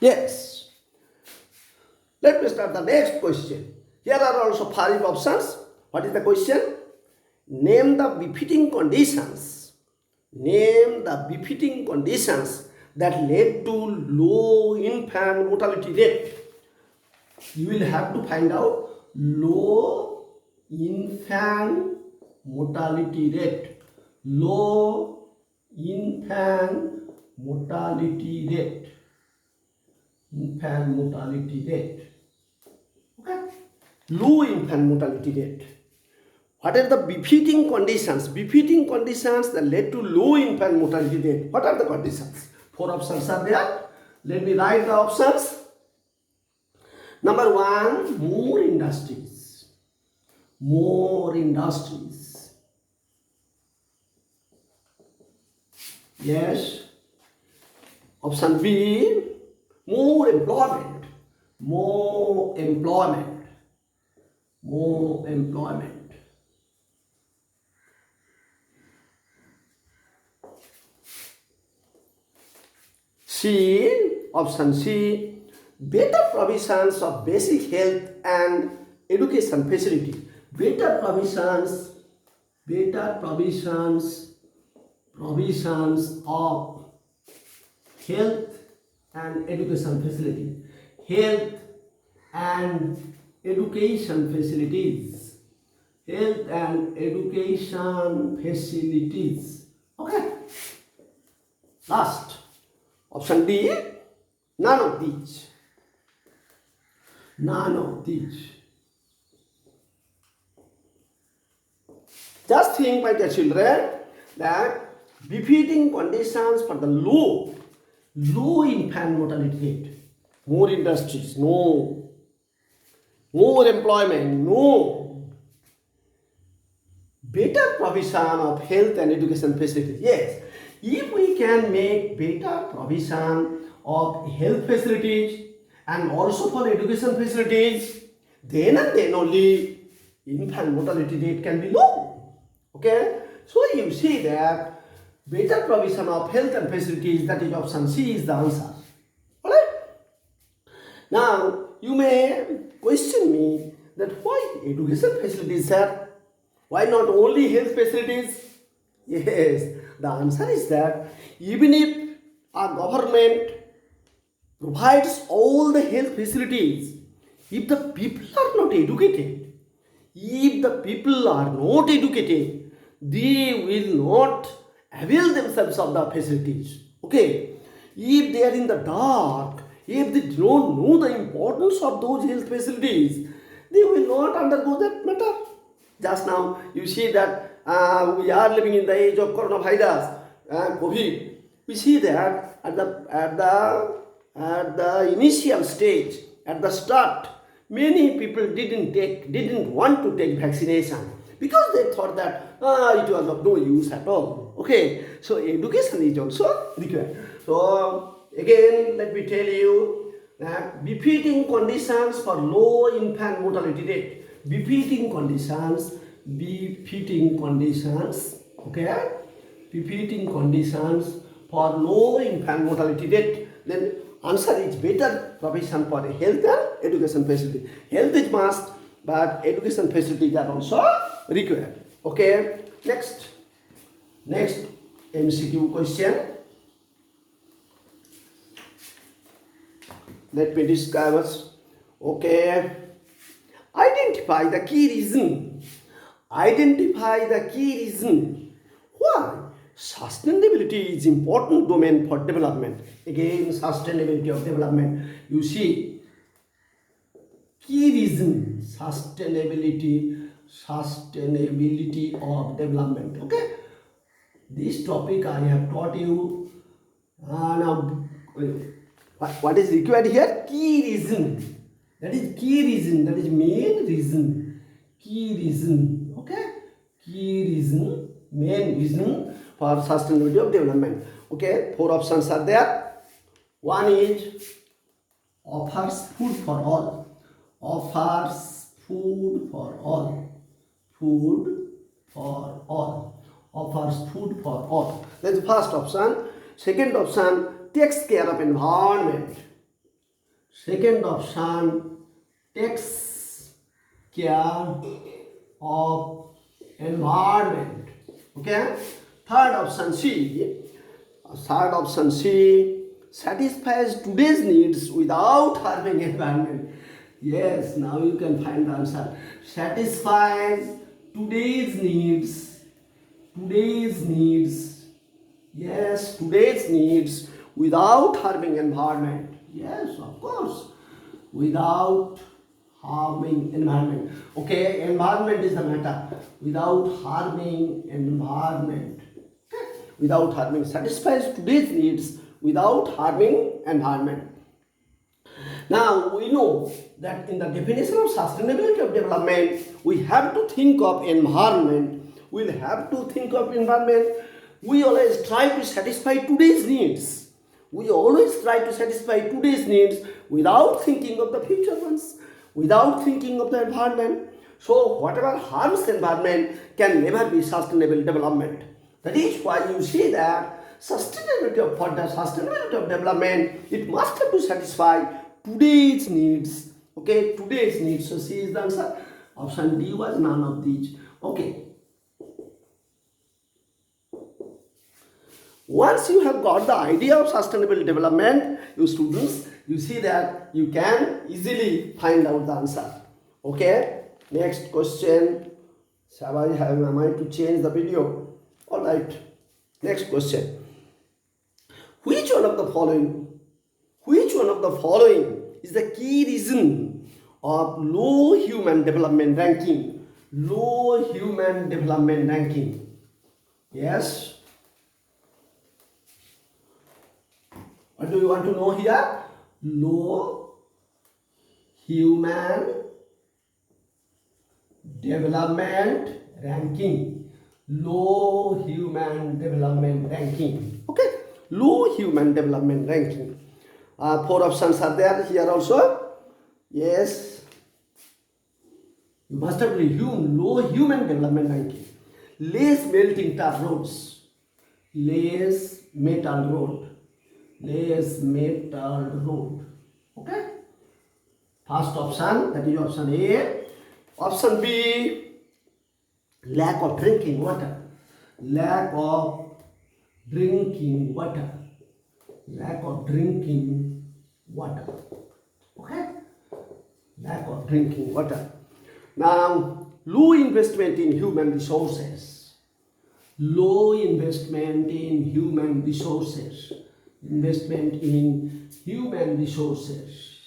Yes. Let me start the next question. Here are also 5 options. What is the question? Name the befitting conditions. Name the befitting conditions that led to low infant mortality rate. You will have to find out low infant mortality rate. Low infant mortality rate. Infant mortality rate. Okay? Low infant mortality rate. What are the befitting conditions? Befitting conditions that led to low infant mortality rate. What are the conditions? 4 options are there. Let me write the options. Number 1, more industries. More industries. Yes. Option B, more employment. More employment. More employment. C, option C, better provisions of basic health and education facility. Better provisions of health and education facility. Health and education facilities. Health and education facilities. Okay. Last. Option D, none of these. None of these. Just think, my dear children, that befitting conditions for the low infant mortality rate. More industries, no. More employment, no. Better provision of health and education facilities, yes. If we can make better provision of health facilities and also for education facilities, then and then only infant mortality rate can be low. Okay? So you see that better provision of health and facilities, that is option C, is the answer. Alright? Now, you may question me that why education facilities, sir? Why not only health facilities? Yes, the answer is that even if our government provides all the health facilities, if the people are not educated, they will not avail themselves of the facilities. Okay, if they are in the dark, if they don't know the importance of those health facilities, they will not undergo that matter. Just now you see that we are living in the age of coronavirus and COVID. We see that at the initial stage, at the start, many people didn't want to take vaccination because they thought that it was of no use at all. Okay, so education is also required. So again, let me tell you that befitting conditions for low infant mortality rate. Befitting conditions, okay? Befitting conditions for low infant mortality rate. Then answer is better provision for health and education facility. Health is must, but education facilities are also required. Okay, next MCQ question. Let me discuss. Okay, identify the key reason why sustainability is important domain for development. Again, sustainability of development. You see, key reason, sustainability of development. Okay, this topic I have taught you. Now, what is required here? Key reason. That is key reason. That is main reason. Key reason. Okay, key reason, main reason for sustainability of development. Okay, 4 options are there. One is offers food for all. Offers food for all. Food for all. Offers food for all. That's the first option. Second option, takes care of environment. Second option, takes care of environment. Okay. Third option C, satisfies today's needs without harming environment. Yes, now you can find the answer. Satisfies today's needs. Yes, today's needs without harming environment. Yes, of course. Without harming environment. Okay, environment is the matter. Without harming environment. Okay. Without harming, satisfies today's needs without harming environment. Now we know that in the definition of sustainability of development, we have to think of environment. We'll have to think of environment. We always try to satisfy today's needs. We always try to satisfy today's needs without thinking of the future ones, without thinking of the environment. So whatever harms the environment can never be sustainable development. That is why you see that for the sustainability of development, it must have to satisfy today's needs. Okay, today's needs. So C is the answer. Option D was none of these. Okay. Once you have got the idea of sustainable development, you students, you see that you can easily find out the answer. Okay. Next question. Am I to change the video? All right. Next question. Which one of the following is the key reason of low human development ranking? Low human development ranking. Yes. What do you want to know here? Low human development ranking. Low human development ranking. Okay. Low human development ranking. 4 options are there here also. Yes. You must have low human development ranking. Less melting tar roads. Less metal road. Okay. First option, that is option A. Option B, lack of drinking water. Lack of drinking water. Okay. Lack of drinking water. Now, low investment in human resources. Low investment in human resources. Investment in human resources.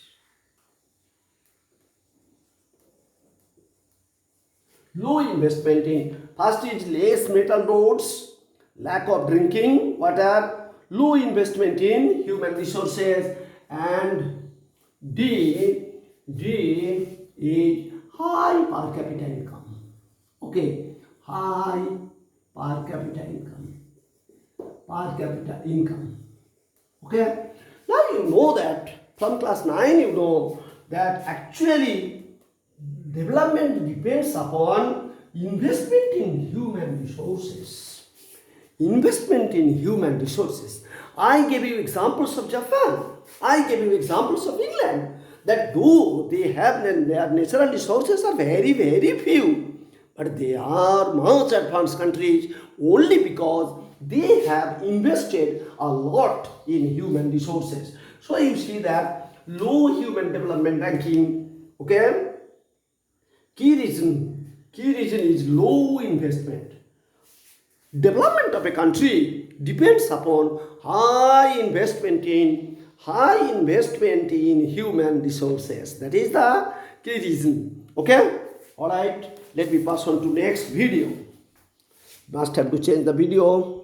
Low investment in, first is less metal roads, lack of drinking water, low investment in human resources, and D is high per capita income. Okay, high per capita income. Okay, now you know that from class 9 you know that actually development depends upon investment in human resources. Investment in human resources. I gave you examples of Japan. I gave you examples of England. That though they have their natural resources are very, very few, but they are much advanced countries only because they have invested a lot in human resources. So you see that low human development ranking, okay? Key reason is low investment. Development of a country depends upon high investment in human resources. That is the key reason. Okay? Alright, let me pass on to next video. Must have to change the video.